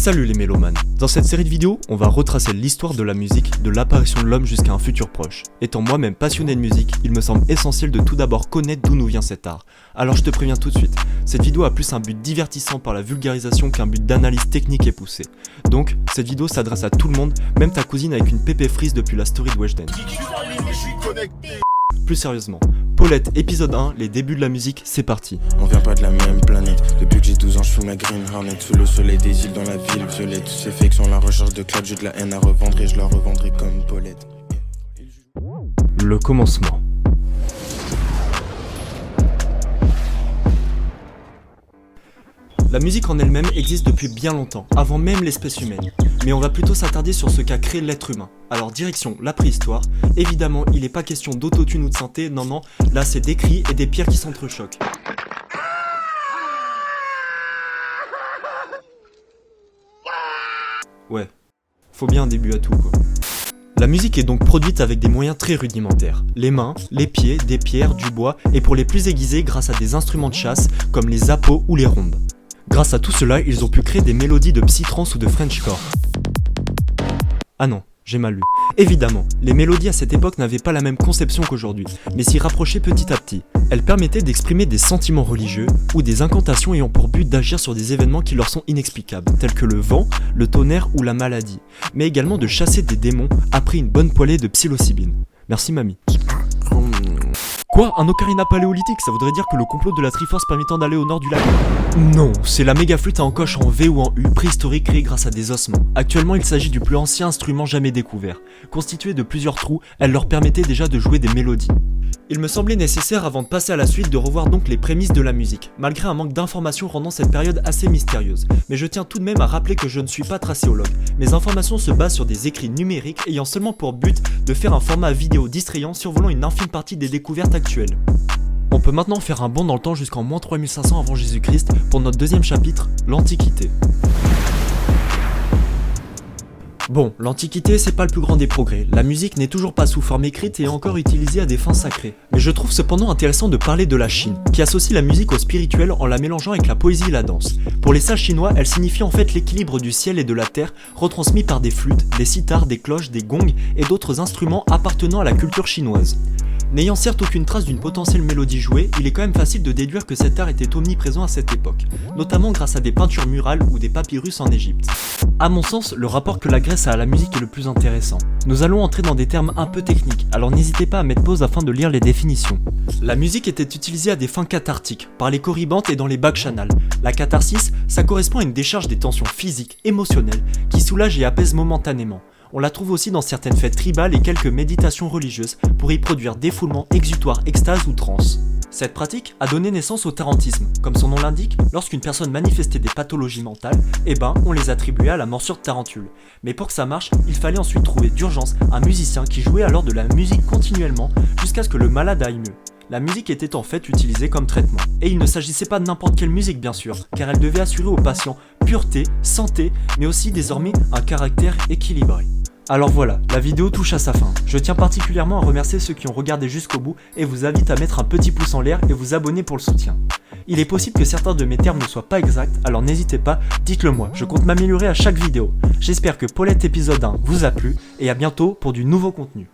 Salut les mélomanes. Dans cette série de vidéos, on va retracer l'histoire de la musique, de l'apparition de l'homme jusqu'à un futur proche. Étant moi-même passionné de musique, il me semble essentiel de tout d'abord connaître d'où nous vient cet art. Alors je te préviens tout de suite, cette vidéo a plus un but divertissant par la vulgarisation qu'un but d'analyse technique et poussée. Donc, cette vidéo s'adresse à tout le monde, même ta cousine avec une pépé frise depuis la story de Weshden. Plus sérieusement, Paulette, épisode 1, les débuts de la musique, c'est parti. On vient pas de la même planète. Depuis que j'ai 12 ans, je fume la Green Hornet. Sous le soleil des îles dans la ville violette. Tous ces fakes sont la recherche de clubs. J'ai de la haine à revendre et je la revendrai comme Paulette. Le commencement. La musique en elle-même existe depuis bien longtemps, avant même l'espèce humaine. Mais on va plutôt s'attarder sur ce qu'a créé l'être humain. Alors direction la préhistoire, évidemment il n'est pas question d'autotune ou de synthé, non, là c'est des cris et des pierres qui s'entrechoquent. Ouais, faut bien un début à tout quoi. La musique est donc produite avec des moyens très rudimentaires. Les mains, les pieds, des pierres, du bois, et pour les plus aiguisés grâce à des instruments de chasse comme les appos ou les rhombes. Grâce à tout cela, ils ont pu créer des mélodies de psytrance ou de Frenchcore. Ah non, j'ai mal lu. Évidemment, les mélodies à cette époque n'avaient pas la même conception qu'aujourd'hui, mais s'y rapprochaient petit à petit. Elles permettaient d'exprimer des sentiments religieux ou des incantations ayant pour but d'agir sur des événements qui leur sont inexplicables, tels que le vent, le tonnerre ou la maladie, mais également de chasser des démons après une bonne poêlée de psilocybine. Merci mamie. Quoi? Un ocarina paléolithique? Ça voudrait dire que le complot de la Triforce permettant d'aller au nord du lac? Non, c'est la méga flûte à encoche en V ou en U, préhistorique créée grâce à des ossements. Actuellement, il s'agit du plus ancien instrument jamais découvert. Constituée de plusieurs trous, elle leur permettait déjà de jouer des mélodies. Il me semblait nécessaire avant de passer à la suite de revoir donc les prémices de la musique, malgré un manque d'informations rendant cette période assez mystérieuse. Mais je tiens tout de même à rappeler que je ne suis pas tracéologue. Mes informations se basent sur des écrits numériques ayant seulement pour but de faire un format vidéo distrayant survolant une infime partie des découvertes actuelles. On peut maintenant faire un bond dans le temps jusqu'en moins 3500 avant Jésus-Christ pour notre deuxième chapitre, l'Antiquité. Bon, l'Antiquité c'est pas le plus grand des progrès, la musique n'est toujours pas sous forme écrite et est encore utilisée à des fins sacrées. Mais je trouve cependant intéressant de parler de la Chine, qui associe la musique au spirituel en la mélangeant avec la poésie et la danse. Pour les sages chinois, elle signifie en fait l'équilibre du ciel et de la terre, retransmis par des flûtes, des sitars, des cloches, des gongs et d'autres instruments appartenant à la culture chinoise. N'ayant certes aucune trace d'une potentielle mélodie jouée, il est quand même facile de déduire que cet art était omniprésent à cette époque, notamment grâce à des peintures murales ou des papyrus en Égypte. A mon sens, le rapport que la Grèce a à la musique est le plus intéressant. Nous allons entrer dans des termes un peu techniques, alors n'hésitez pas à mettre pause afin de lire les définitions. La musique était utilisée à des fins cathartiques, par les chorybantes et dans les bacchanales. La catharsis, ça correspond à une décharge des tensions physiques, émotionnelles, qui soulage et apaise momentanément. On la trouve aussi dans certaines fêtes tribales et quelques méditations religieuses pour y produire défoulement, exutoire, extase ou transe. Cette pratique a donné naissance au tarantisme. Comme son nom l'indique, lorsqu'une personne manifestait des pathologies mentales, on les attribuait à la morsure de tarentule. Mais pour que ça marche, il fallait ensuite trouver d'urgence un musicien qui jouait alors de la musique continuellement jusqu'à ce que le malade aille mieux. La musique était en fait utilisée comme traitement. Et il ne s'agissait pas de n'importe quelle musique bien sûr, car elle devait assurer aux patients pureté, santé, mais aussi désormais un caractère équilibré. Alors voilà, la vidéo touche à sa fin. Je tiens particulièrement à remercier ceux qui ont regardé jusqu'au bout et vous invite à mettre un petit pouce en l'air et vous abonner pour le soutien. Il est possible que certains de mes termes ne soient pas exacts, alors n'hésitez pas, dites-le moi, je compte m'améliorer à chaque vidéo. J'espère que Paulette épisode 1 vous a plu et à bientôt pour du nouveau contenu.